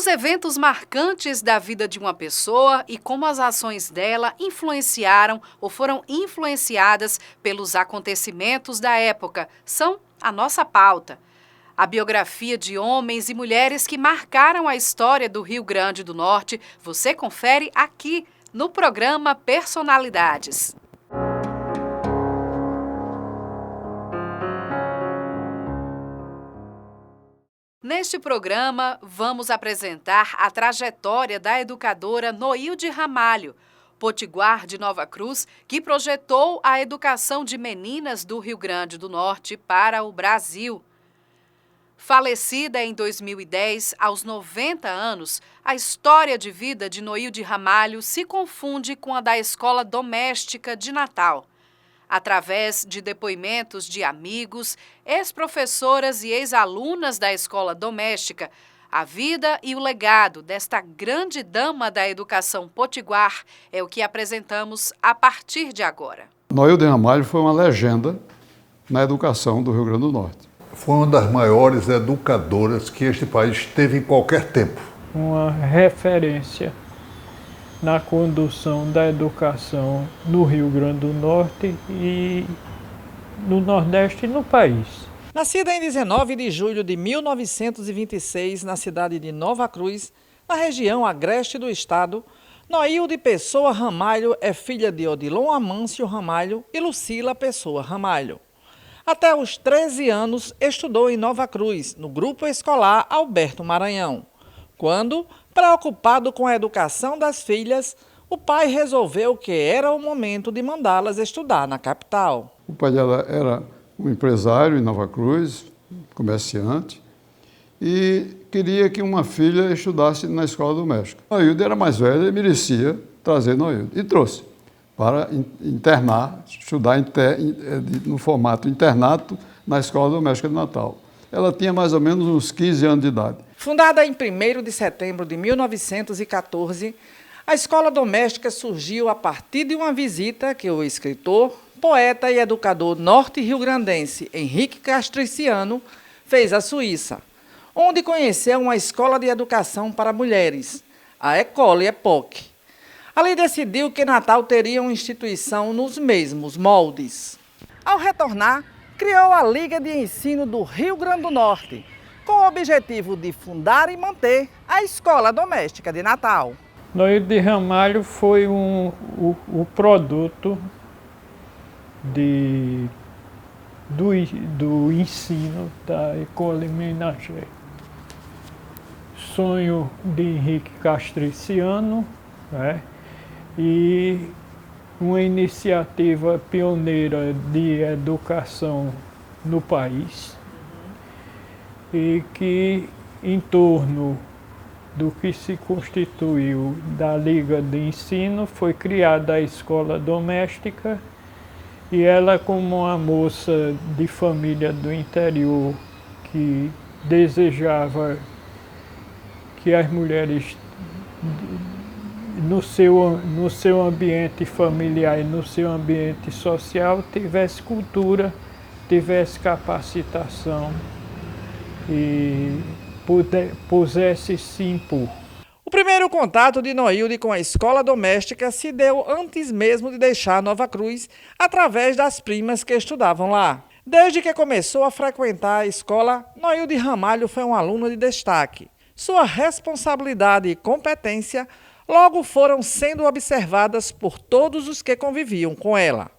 Os eventos marcantes da vida de uma pessoa e como as ações dela influenciaram ou foram influenciadas pelos acontecimentos da época são a nossa pauta. A biografia de homens e mulheres que marcaram a história do Rio Grande do Norte você confere aqui no programa Personalidades. Neste programa, vamos apresentar a trajetória da educadora Noilde Ramalho, potiguar de Nova Cruz, que projetou a educação de meninas do Rio Grande do Norte para o Brasil. Falecida em 2010, aos 90 anos, a história de vida de Noilde Ramalho se confunde com a da Escola Doméstica de Natal. Através de depoimentos de amigos, ex-professoras e ex-alunas da escola doméstica, a vida e o legado desta grande dama da educação potiguar é o que apresentamos a partir de agora. Noilde Ramalho foi uma legenda na educação do Rio Grande do Norte. Foi uma das maiores educadoras que este país teve em qualquer tempo. Uma referência na condução da educação no Rio Grande do Norte e no Nordeste e no país. Nascida em 19 de julho de 1926, na cidade de Nova Cruz, na região agreste do estado, Noilde Pessoa Ramalho é filha de Odilon Amâncio Ramalho e Lucila Pessoa Ramalho. Até os 13 anos, estudou em Nova Cruz, no grupo escolar Alberto Maranhão, quando, preocupado com a educação das filhas, o pai resolveu que era o momento de mandá-las estudar na capital. O pai dela era um empresário em Nova Cruz, comerciante, e queria que uma filha estudasse na escola doméstica. Noilde era mais velha e merecia trazer Noilde, e trouxe para internar, estudar no formato internato na escola doméstica de Natal. Ela tinha mais ou menos uns 15 anos de idade. Fundada em 1º de setembro de 1914, a escola doméstica surgiu a partir de uma visita que o escritor, poeta e educador norte-riograndense Henrique Castriciano fez à Suíça, onde conheceu uma escola de educação para mulheres, a École Époque. Ali decidiu que Natal teria uma instituição nos mesmos moldes. Ao retornar, criou a Liga de Ensino do Rio Grande do Norte, com o objetivo de fundar e manter a Escola Doméstica de Natal. Noilde Ramalho foi o produto do ensino da École Ménagère. Sonho de Henrique Castriciano, né? E uma iniciativa pioneira de educação no país, e que, em torno do que se constituiu da Liga de Ensino, foi criada a escola doméstica, e ela, como uma moça de família do interior que desejava que as mulheres no seu ambiente familiar e no seu ambiente social tivesse cultura, tivesse capacitação e pudesse se impor. O primeiro contato de Noilde com a escola doméstica se deu antes mesmo de deixar Nova Cruz, através das primas que estudavam lá. Desde que começou a frequentar a escola, Noilde Ramalho foi uma aluna de destaque. Sua responsabilidade e competência logo foram sendo observadas por todos os que conviviam com ela.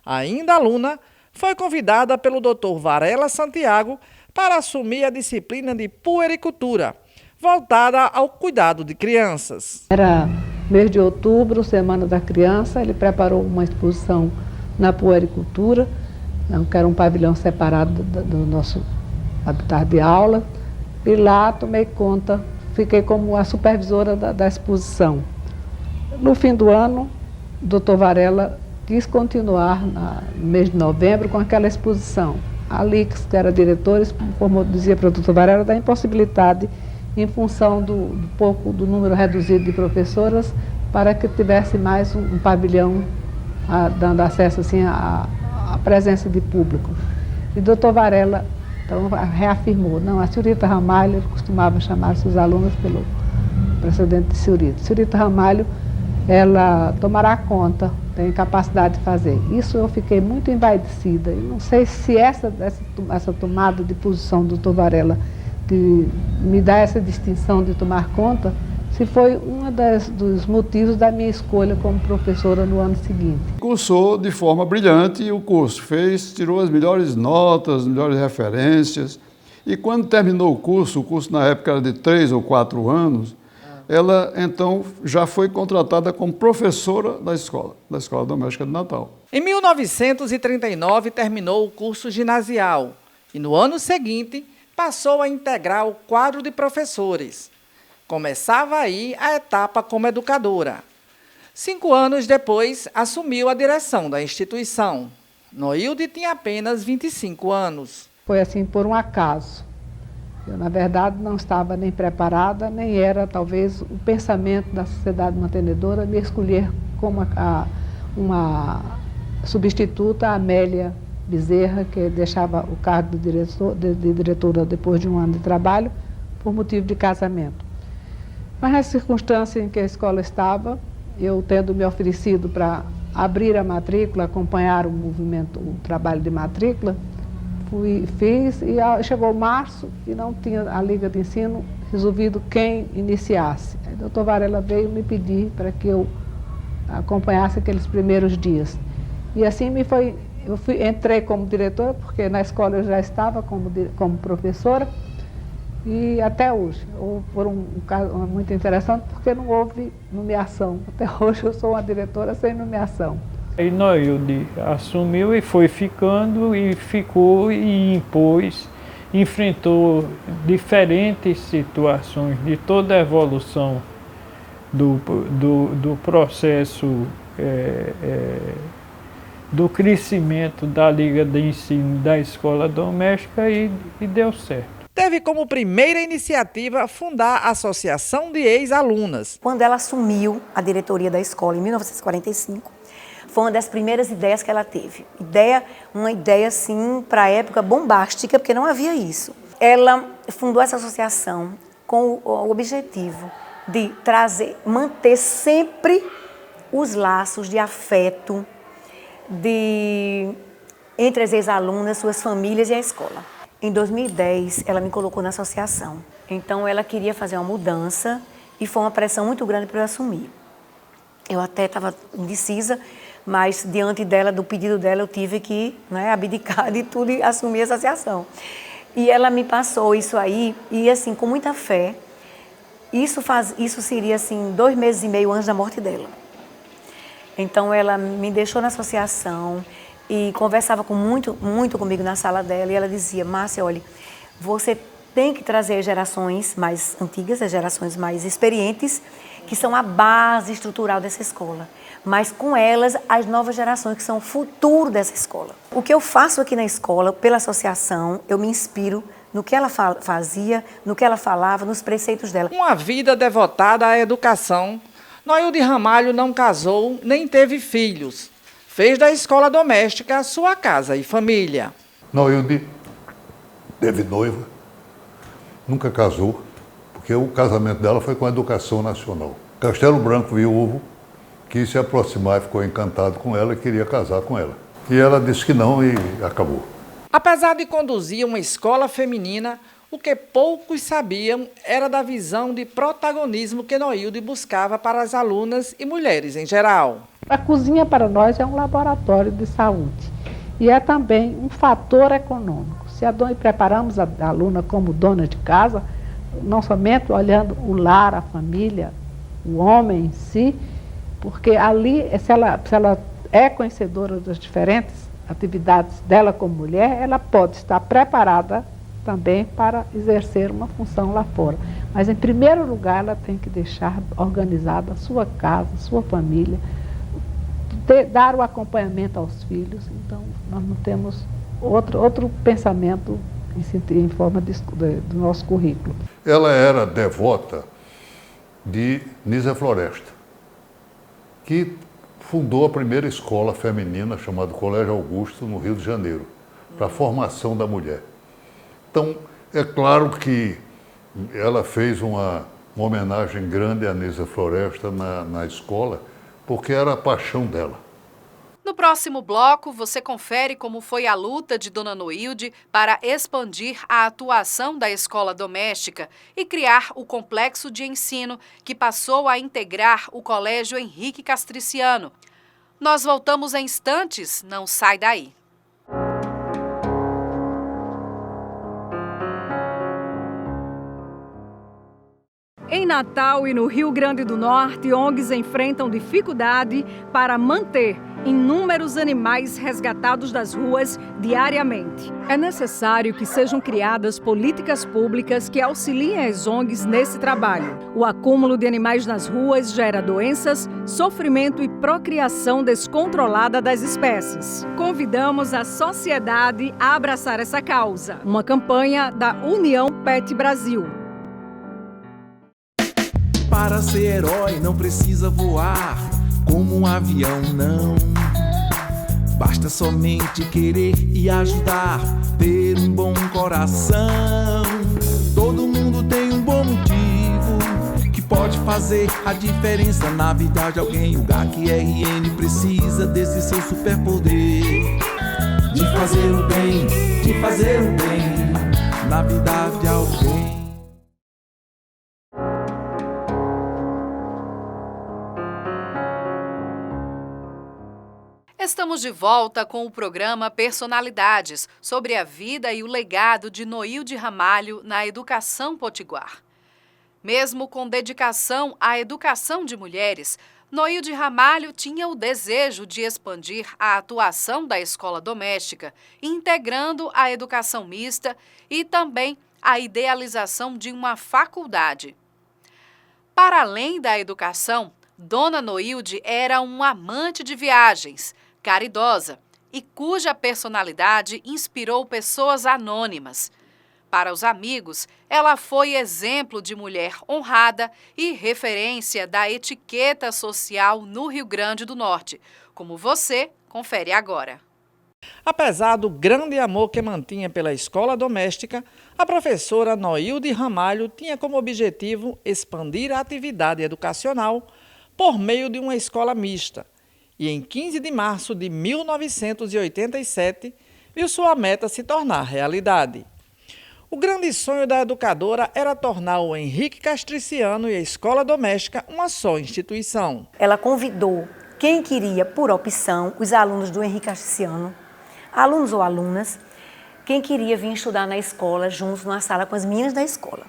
Ainda aluna, foi convidada pelo Dr. Varela Santiago para assumir a disciplina de puericultura, voltada ao cuidado de crianças. Era mês de outubro, Semana da Criança, ele preparou uma exposição na puericultura, que era um pavilhão separado do nosso habitat de aula, e lá tomei conta. Fiquei como a supervisora da exposição. No fim do ano, o Dr. Varela quis continuar no mês de novembro com aquela exposição. A Lix, que era diretora, como eu dizia para o Dr. Varela, da impossibilidade, em função do número reduzido de professoras, para que tivesse mais um pavilhão dando acesso assim, à presença de público. E o Dr. Varela então reafirmou, não, a senhorita Ramalho costumava chamar seus alunos pelo precedente de Ciurito. Ciurito Ramalho, ela tomará conta, tem capacidade de fazer. Isso eu fiquei muito envaidecida. E não sei se essa tomada de posição do Dr. Varela, de me dar essa distinção de tomar conta, se foi um dos motivos da minha escolha como professora no ano seguinte. Cursou de forma brilhante o curso, tirou as melhores notas, as melhores referências. E quando terminou o curso na época era de 3 ou 4 anos, ela então já foi contratada como professora da Escola Doméstica de Natal. Em 1939 terminou o curso ginasial e no ano seguinte passou a integrar o quadro de professores. Começava aí a etapa como educadora. 5 anos depois, assumiu a direção da instituição. Noilde tinha apenas 25 anos. Foi assim por um acaso. Eu, na verdade, não estava nem preparada, nem era, talvez, o pensamento da sociedade mantenedora me escolher como uma substituta, a Amélia Bezerra, que deixava o cargo de diretora depois de um ano de trabalho, por motivo de casamento. Mas na circunstância em que a escola estava, eu tendo me oferecido para abrir a matrícula, acompanhar o trabalho de matrícula, fiz e chegou março e não tinha a Liga de Ensino resolvido quem iniciasse. Aí o doutor Varela veio me pedir para que eu acompanhasse aqueles primeiros dias. E assim entrei como diretora, porque na escola eu já estava como professora, e até hoje, por um caso muito interessante, porque não houve nomeação. Até hoje eu sou uma diretora sem nomeação. E Noilde assumiu e foi ficando, e ficou e impôs, enfrentou diferentes situações de toda a evolução do processo do crescimento da Liga de Ensino da Escola Doméstica e deu certo. Teve como primeira iniciativa fundar a Associação de Ex-Alunas. Quando ela assumiu a diretoria da escola em 1945, foi uma das primeiras ideias que ela teve. Uma ideia, assim, para a época bombástica, porque não havia isso. Ela fundou essa associação com o objetivo de manter sempre os laços de afeto entre as ex-alunas, suas famílias e a escola. Em 2010, ela me colocou na associação. Então, ela queria fazer uma mudança e foi uma pressão muito grande para eu assumir. Eu até estava indecisa, mas diante do pedido dela, eu tive que abdicar de tudo e assumir a associação. E ela me passou isso aí, e assim, com muita fé, isso seria assim, 2 meses e meio antes da morte dela. Então, ela me deixou na associação e conversava muito comigo na sala dela, e ela dizia: Márcia, olha, você tem que trazer gerações mais antigas, as gerações mais experientes, que são a base estrutural dessa escola. Mas com elas, as novas gerações, que são o futuro dessa escola. O que eu faço aqui na escola, pela associação, eu me inspiro no que ela fazia, no que ela falava, nos preceitos dela. Uma vida devotada à educação, Noilde Ramalho não casou nem teve filhos. Fez da escola doméstica sua casa e família. Noilde teve noiva, nunca casou, porque o casamento dela foi com a educação nacional. Castelo Branco, viúvo, quis se aproximar e ficou encantado com ela e queria casar com ela. E ela disse que não e acabou. Apesar de conduzir uma escola feminina, o que poucos sabiam era da visão de protagonismo que Noilde buscava para as alunas e mulheres em geral. A cozinha para nós é um laboratório de saúde e é também um fator econômico. Se preparamos a aluna como dona de casa, não somente olhando o lar, a família, o homem em si, porque ali, se ela é conhecedora das diferentes atividades dela como mulher, ela pode estar preparada também para exercer uma função lá fora. Mas, em primeiro lugar, ela tem que deixar organizada a sua casa, a sua família, dar o acompanhamento aos filhos. Então, nós não temos outro pensamento em forma do nosso currículo. Ela era devota de Nízia Floresta, que fundou a primeira escola feminina chamada Colégio Augusto, no Rio de Janeiro, para a formação da mulher. Então, é claro que ela fez uma uma homenagem grande à Anísia Floresta na escola, porque era a paixão dela. No próximo bloco, você confere como foi a luta de Dona Noilde para expandir a atuação da escola doméstica e criar o complexo de ensino que passou a integrar o Colégio Henrique Castriciano. Nós voltamos em instantes, não sai daí. Em Natal e no Rio Grande do Norte, ONGs enfrentam dificuldade para manter inúmeros animais resgatados das ruas diariamente. É necessário que sejam criadas políticas públicas que auxiliem as ONGs nesse trabalho. O acúmulo de animais nas ruas gera doenças, sofrimento e procriação descontrolada das espécies. Convidamos a sociedade a abraçar essa causa. Uma campanha da União Pet Brasil. Para ser herói não precisa voar como um avião, não. Basta somente querer e ajudar, ter um bom coração. Todo mundo tem um bom motivo que pode fazer a diferença na vida de alguém. O GAC-RN precisa desse seu superpoder de fazer o bem, de fazer o bem na vida de alguém. Estamos de volta com o programa Personalidades, sobre a vida e o legado de Noilde Ramalho na educação potiguar. Mesmo com dedicação à educação de mulheres, Noilde Ramalho tinha o desejo de expandir a atuação da escola doméstica, integrando a educação mista e também a idealização de uma faculdade. Para além da educação, Dona Noilde era um amante de viagens, caridosa e cuja personalidade inspirou pessoas anônimas. Para os amigos, ela foi exemplo de mulher honrada e referência da etiqueta social no Rio Grande do Norte, como você confere agora. Apesar do grande amor que mantinha pela escola doméstica, a professora Noilde Ramalho tinha como objetivo expandir a atividade educacional por meio de uma escola mista. E em 15 de março de 1987, viu sua meta se tornar realidade. O grande sonho da educadora era tornar o Henrique Castriciano e a escola doméstica uma só instituição. Ela convidou quem queria, por opção, os alunos do Henrique Castriciano, alunos ou alunas, quem queria vir estudar na escola, juntos numa sala com as meninas da escola.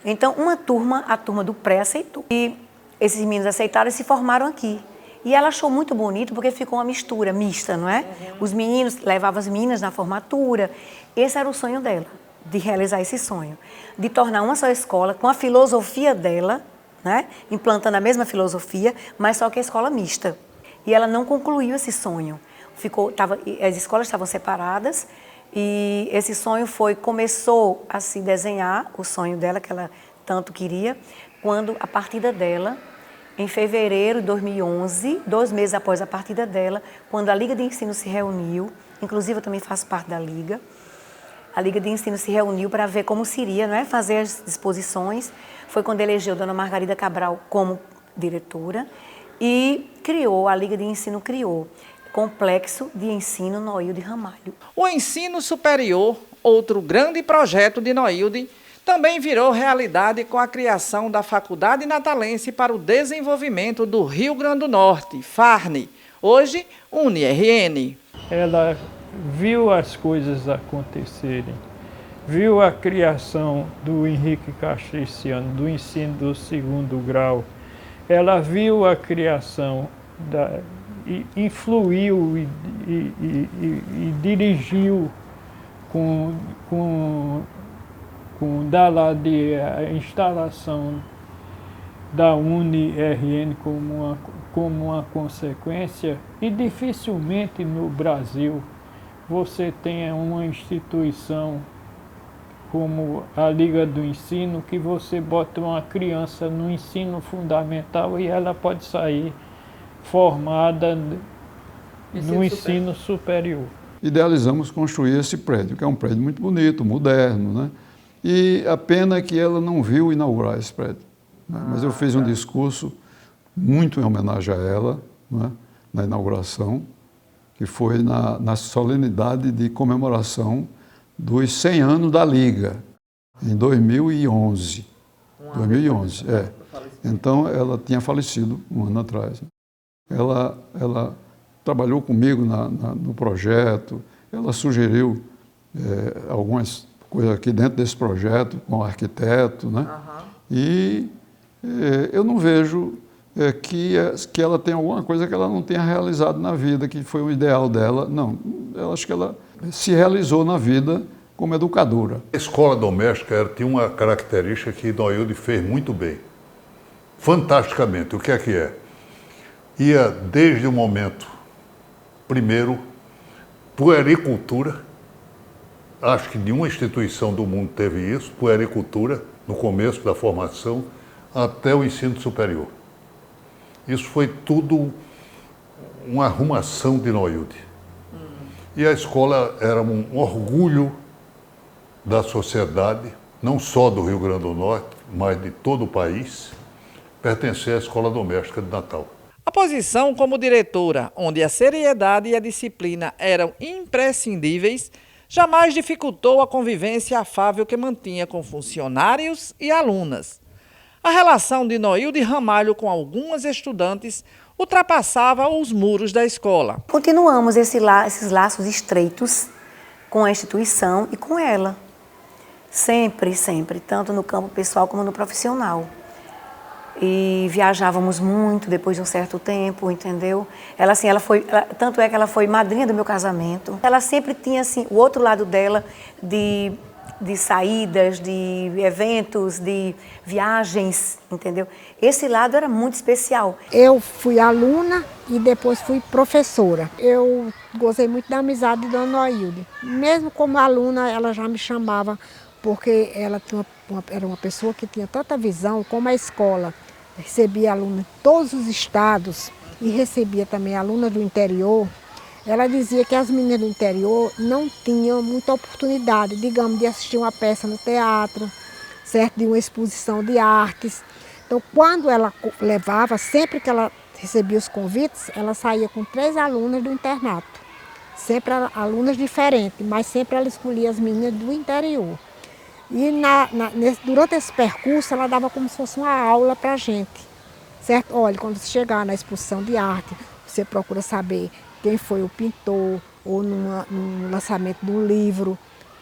Então, uma turma, a turma do pré, aceitou. E esses meninos aceitaram e se formaram aqui. E ela achou muito bonito porque ficou uma mistura mista, não é? Os meninos levavam as meninas na formatura. Esse era o sonho dela, de realizar esse sonho. De tornar uma só escola com a filosofia dela, né? Implantando a mesma filosofia, mas só que a escola mista. E ela não concluiu esse sonho. As escolas estavam separadas e esse sonho começou a se desenhar, o sonho dela, que ela tanto queria, quando a partida dela, em fevereiro de 2011, 2 meses após a partida dela, quando a Liga de Ensino se reuniu, inclusive eu também faço parte da Liga, a Liga de Ensino se reuniu para ver como seria, né, fazer as disposições. Foi quando elegeu Dona Margarida Cabral como diretora e a Liga de Ensino criou Complexo de Ensino Noilde Ramalho. O ensino superior, outro grande projeto de Noilde, também virou realidade com a criação da Faculdade Natalense para o Desenvolvimento do Rio Grande do Norte, FARN, hoje UniRN. Ela viu as coisas acontecerem, viu a criação do Henrique Castriciano, do ensino do 2º grau. Ela viu a criação, influiu e dirigiu a instalação da UniRN como uma consequência, e dificilmente no Brasil você tenha uma instituição como a Liga do Ensino, que você bota uma criança no ensino fundamental e ela pode sair formada no ensino superior. Idealizamos construir esse prédio, que é um prédio muito bonito, moderno, né? E a pena é que ela não viu inaugurar esse prédio. né? Mas eu fiz um discurso muito em homenagem a ela, né? Na inauguração, que foi na solenidade de comemoração dos 100 anos da Liga, em 2011. 2011, é. Então, ela tinha falecido um ano atrás. Ela trabalhou comigo no projeto, ela sugeriu algumas coisas aqui dentro desse projeto, com o arquiteto, né? E eu não vejo que ela tem alguma coisa que ela não tenha realizado na vida, que foi o ideal dela. Não, eu acho que ela se realizou na vida como educadora. A escola doméstica tinha uma característica que Noilde fez muito bem, fantasticamente. O que é? Ia desde o momento, primeiro, puericultura, acho que nenhuma instituição do mundo teve isso, puericultura, no começo da formação, até o ensino superior. Isso foi tudo uma arrumação de Noilde. E a escola era um orgulho da sociedade, não só do Rio Grande do Norte, mas de todo o país, pertencer à Escola Doméstica de Natal. A posição como diretora, onde a seriedade e a disciplina eram imprescindíveis, jamais dificultou a convivência afável que mantinha com funcionários e alunas. A relação de Noilde Ramalho com algumas estudantes ultrapassava os muros da escola. Continuamos esses laços estreitos com a instituição e com ela. Sempre, sempre, tanto no campo pessoal como no profissional. E viajávamos muito depois de um certo tempo, entendeu? Tanto é que ela foi madrinha do meu casamento. Ela sempre tinha assim, o outro lado dela de saídas, de eventos, de viagens, entendeu? Esse lado era muito especial. Eu fui aluna e depois fui professora. Eu gostei muito da amizade de Dona Noilde. Mesmo como aluna, ela já me chamava, porque ela era uma pessoa que tinha tanta visão, como a escola recebia alunos de todos os estados e recebia também alunas do interior. Ela dizia que as meninas do interior não tinham muita oportunidade, digamos, de assistir uma peça no teatro, certo? De uma exposição de artes. Então, quando ela levava, sempre que ela recebia os convites, ela saía com 3 alunas do internato. Sempre alunas diferentes, mas sempre ela escolhia as meninas do interior. E durante esse percurso, ela dava como se fosse uma aula para a gente, certo? Olha, quando você chegar na exposição de arte, você procura saber quem foi o pintor, ou no lançamento de um livro.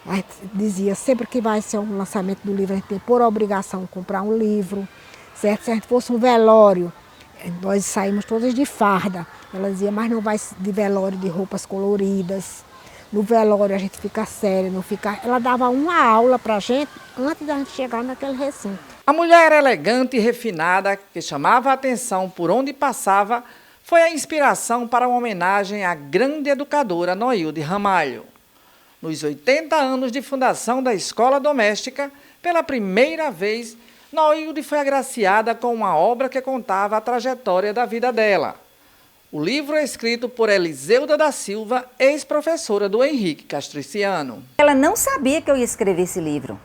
A gente dizia, sempre que vai ser um lançamento do livro, a gente tem por obrigação comprar um livro, certo? Se a gente fosse um velório, nós saímos todas de farda. Ela dizia, mas não vai de velório de roupas coloridas. No velório a gente fica séria, não fica... Ela dava uma aula para a gente antes da gente chegar naquele recinto. A mulher elegante e refinada, que chamava a atenção por onde passava, foi a inspiração para uma homenagem à grande educadora Noilde Ramalho. Nos 80 anos de fundação da Escola Doméstica, pela primeira vez, Noilde foi agraciada com uma obra que contava a trajetória da vida dela. O livro é escrito por Eliseuda da Silva, ex-professora do Henrique Castriciano. Ela não sabia que eu ia escrever esse livro.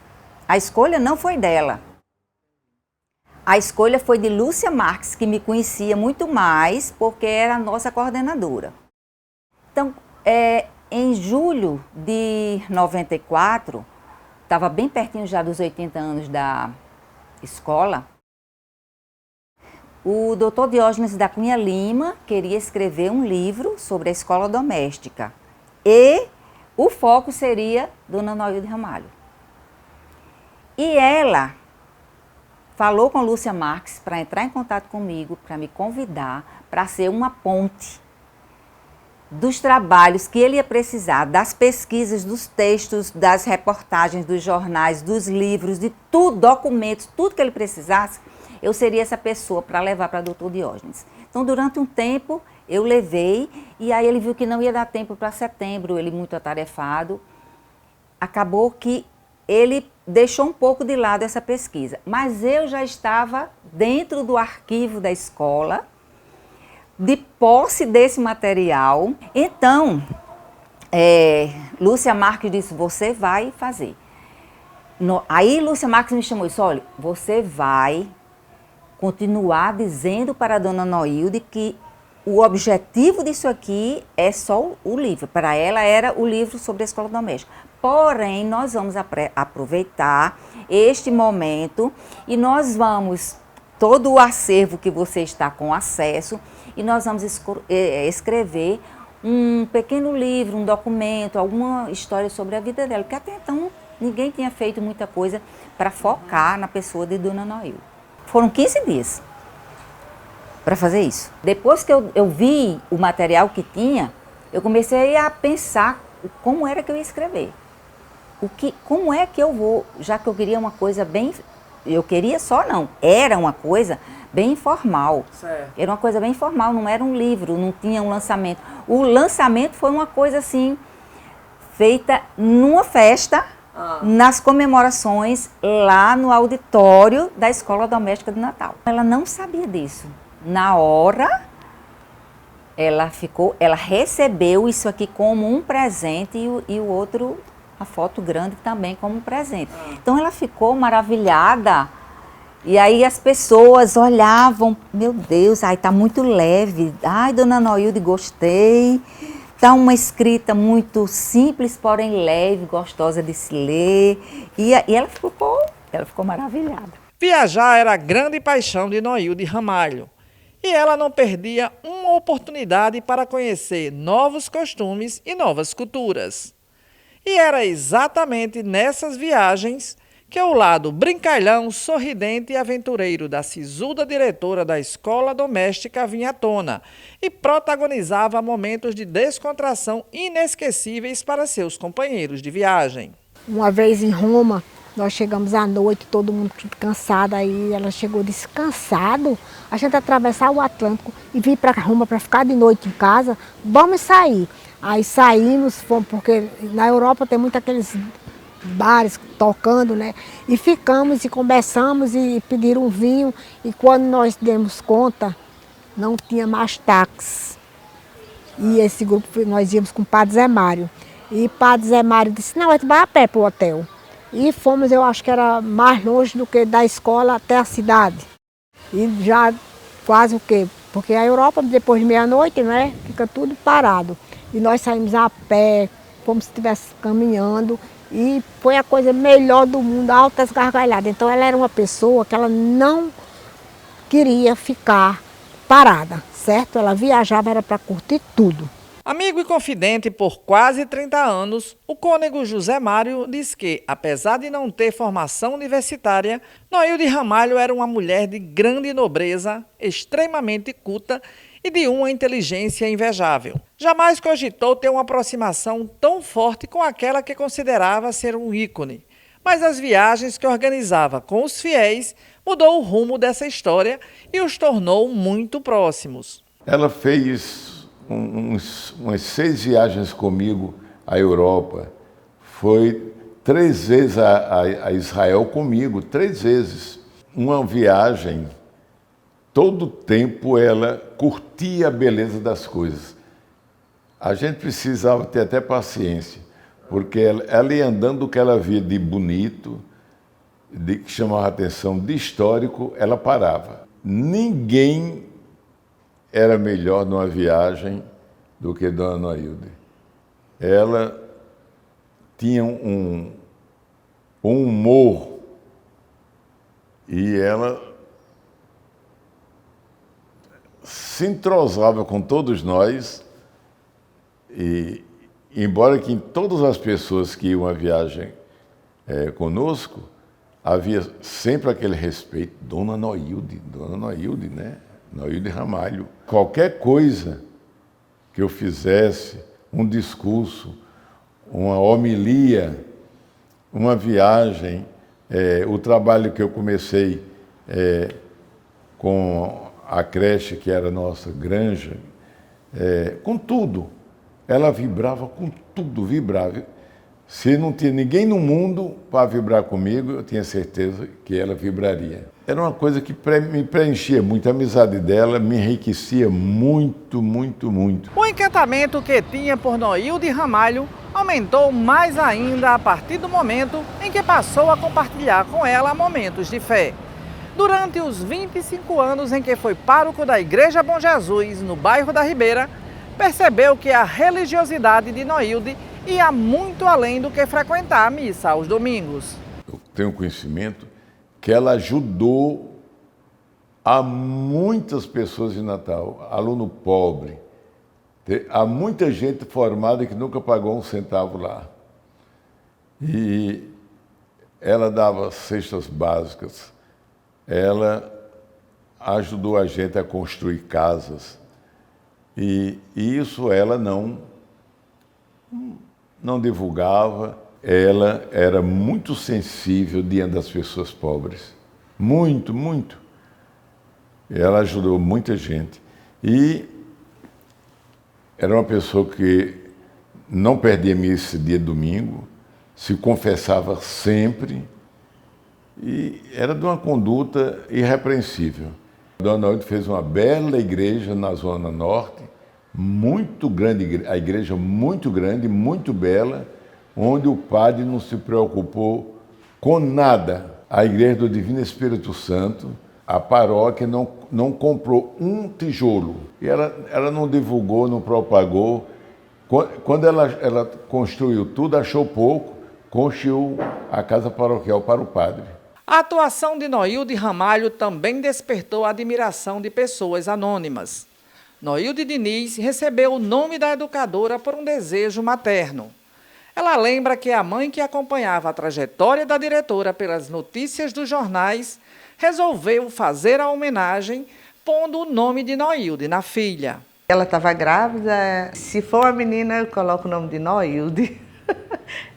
A escolha não foi dela. A escolha foi de Lúcia Marques, que me conhecia muito mais, porque era a nossa coordenadora. Então, em julho de 94, estava bem pertinho já dos 80 anos da escola, o doutor Diógenes da Cunha Lima queria escrever um livro sobre a escola doméstica. E o foco seria Dona Noilde Ramalho. E ela falou com Lúcia Marques para entrar em contato comigo, para me convidar para ser uma ponte dos trabalhos que ele ia precisar, das pesquisas, dos textos, das reportagens, dos jornais, dos livros, de tudo, documentos, tudo que ele precisasse. Eu seria essa pessoa para levar para o doutor Diógenes. Então, durante um tempo, eu levei, e aí ele viu que não ia dar tempo para setembro, ele muito atarefado. Acabou que ele deixou um pouco de lado essa pesquisa. Mas eu já estava dentro do arquivo da escola, de posse desse material. Então, Lúcia Marques disse, você vai fazer. Aí Lúcia Marques me chamou e disse, olha, você vai continuar dizendo para a dona Noilde que o objetivo disso aqui é só o livro. Para ela era o livro sobre a escola doméstica. Porém, nós vamos aproveitar este momento e nós vamos, todo o acervo que você está com acesso, e nós vamos escrever um pequeno livro, um documento, alguma história sobre a vida dela, porque até então ninguém tinha feito muita coisa para focar na pessoa de dona Noilde. Foram 15 dias para fazer isso. Depois que eu vi o material que tinha, eu comecei a pensar como era que eu ia escrever. Como é que eu vou, já que eu queria uma coisa bem... Eu queria só não, era uma coisa bem informal. Certo. Era uma coisa bem informal, não era um livro, não tinha um lançamento. O lançamento foi uma coisa assim, feita numa festa, nas comemorações, lá no auditório da Escola Doméstica de Natal. Ela não sabia disso. Na hora, ela recebeu isso aqui como um presente e o outro, a foto grande também como um presente. Então ela ficou maravilhada. E aí as pessoas olhavam, meu Deus, ai, tá muito leve. Ai, dona Noilde, gostei. Tá uma escrita muito simples, porém leve, gostosa de se ler. E ela ficou maravilhada. Viajar era a grande paixão de Noilde Ramalho. E ela não perdia uma oportunidade para conhecer novos costumes e novas culturas. E era exatamente nessas viagens que o lado brincalhão, sorridente e aventureiro da sisuda diretora da escola doméstica vinha à tona e protagonizava momentos de descontração inesquecíveis para seus companheiros de viagem. Uma vez em Roma, nós chegamos à noite, todo mundo cansado, aí ela chegou descansado, a gente atravessar o Atlântico e vir para Roma para ficar de noite em casa, vamos sair. Aí saímos, fomos, porque na Europa tem muito aqueles bares tocando, né? E ficamos e conversamos e pediram um vinho. E quando nós demos conta, não tinha mais táxi. E esse grupo, nós íamos com o Padre Zé Mário. E o Padre Zé Mário disse, não, a gente vai a pé para o hotel. E fomos, eu acho que era mais longe do que da escola até a cidade. E já quase o quê? Porque a Europa, depois de meia-noite, né? Fica tudo parado. E nós saímos a pé, como se estivesse caminhando. E foi a coisa melhor do mundo, altas gargalhadas. Então ela era uma pessoa que ela não queria ficar parada, certo? Ela viajava, era para curtir tudo. Amigo e confidente por quase 30 anos, o cônego José Mário diz que, apesar de não ter formação universitária, Noilde Ramalho era uma mulher de grande nobreza, extremamente culta e de uma inteligência invejável. Jamais cogitou ter uma aproximação tão forte com aquela que considerava ser um ícone. Mas as viagens que organizava com os fiéis mudou o rumo dessa história e os tornou muito próximos. Ela fez umas 6 viagens comigo à Europa. Foi 3 vezes a Israel comigo, 3 vezes. Uma viagem... Todo tempo ela curtia a beleza das coisas. A gente precisava ter até paciência, porque ela ia andando o que ela via de bonito, que chamava a atenção, de histórico, ela parava. Ninguém era melhor numa viagem do que Dona Noilde. Ela tinha um humor e ela se entrosava com todos nós e, embora que em todas as pessoas que iam à viagem conosco, havia sempre aquele respeito, Dona Noilde, né? Noilde Ramalho. Qualquer coisa que eu fizesse, um discurso, uma homilia, uma viagem, o trabalho que eu comecei com a creche, que era a nossa granja, com tudo. Ela vibrava com tudo, vibrava. Se não tinha ninguém no mundo para vibrar comigo, eu tinha certeza que ela vibraria. Era uma coisa que me preenchia muito, a amizade dela me enriquecia muito, muito, muito. O encantamento que tinha por Noilde Ramalho aumentou mais ainda a partir do momento em que passou a compartilhar com ela momentos de fé. Durante os 25 anos em que foi pároco da Igreja Bom Jesus, no bairro da Ribeira, percebeu que a religiosidade de Noilde ia muito além do que frequentar a missa aos domingos. Eu tenho conhecimento que ela ajudou a muitas pessoas em Natal, aluno pobre. Há muita gente formada que nunca pagou um centavo lá. E ela dava cestas básicas, ela ajudou a gente a construir casas. E isso ela não divulgava. Ela era muito sensível diante das pessoas pobres. Muito, muito. Ela ajudou muita gente. E era uma pessoa que não perdia missa dia de domingo, se confessava sempre e era de uma conduta irrepreensível. Dona Noilde fez uma bela igreja na Zona Norte, muito grande, a igreja muito grande, muito bela, onde o padre não se preocupou com nada. A igreja do Divino Espírito Santo, a paróquia não comprou um tijolo. E ela não divulgou, não propagou. Quando ela construiu tudo, achou pouco, construiu a casa paroquial para o padre. A atuação de Noilde Ramalho também despertou a admiração de pessoas anônimas. Noilde Diniz recebeu o nome da educadora por um desejo materno. Ela lembra que a mãe que acompanhava a trajetória da diretora pelas notícias dos jornais resolveu fazer a homenagem pondo o nome de Noilde na filha. Ela estava grávida, se for uma menina eu coloco o nome de Noilde.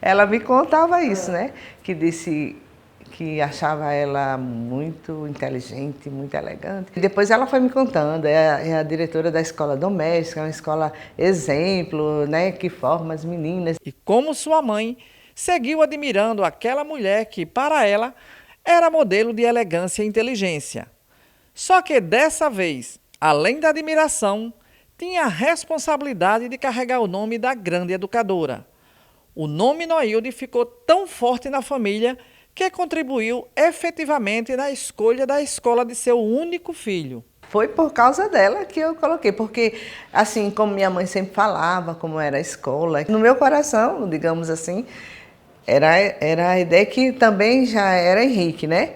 Ela me contava isso, né? Que disse que achava ela muito inteligente, muito elegante. E depois ela foi me contando, é a diretora da escola doméstica, uma escola exemplo, né, que forma as meninas. E como sua mãe, seguiu admirando aquela mulher que, para ela, era modelo de elegância e inteligência. Só que dessa vez, além da admiração, tinha a responsabilidade de carregar o nome da grande educadora. O nome Noilde ficou tão forte na família que contribuiu efetivamente na escolha da escola de seu único filho. Foi por causa dela que eu coloquei, porque assim como minha mãe sempre falava, como era a escola, no meu coração, digamos assim, era a ideia que também já era Henrique, né?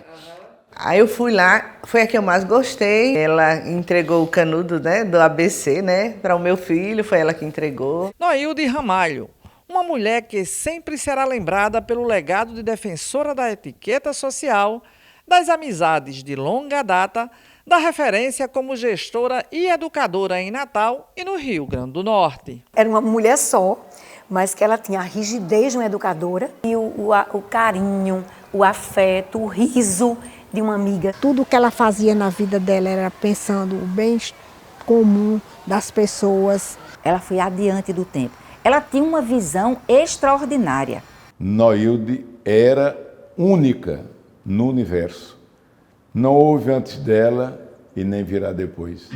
Aí eu fui lá, foi a que eu mais gostei. Ela entregou o canudo, né, do ABC, né, para o meu filho, foi ela que entregou. Noilde Ramalho, uma mulher que sempre será lembrada pelo legado de defensora da etiqueta social, das amizades de longa data, da referência como gestora e educadora em Natal e no Rio Grande do Norte. Era uma mulher só, mas que ela tinha a rigidez de uma educadora e o carinho, o afeto, o riso de uma amiga. Tudo que ela fazia na vida dela era pensando o bem comum das pessoas. Ela foi adiante do tempo. Ela tinha uma visão extraordinária. Noilde era única no universo. Não houve antes dela e nem virá depois.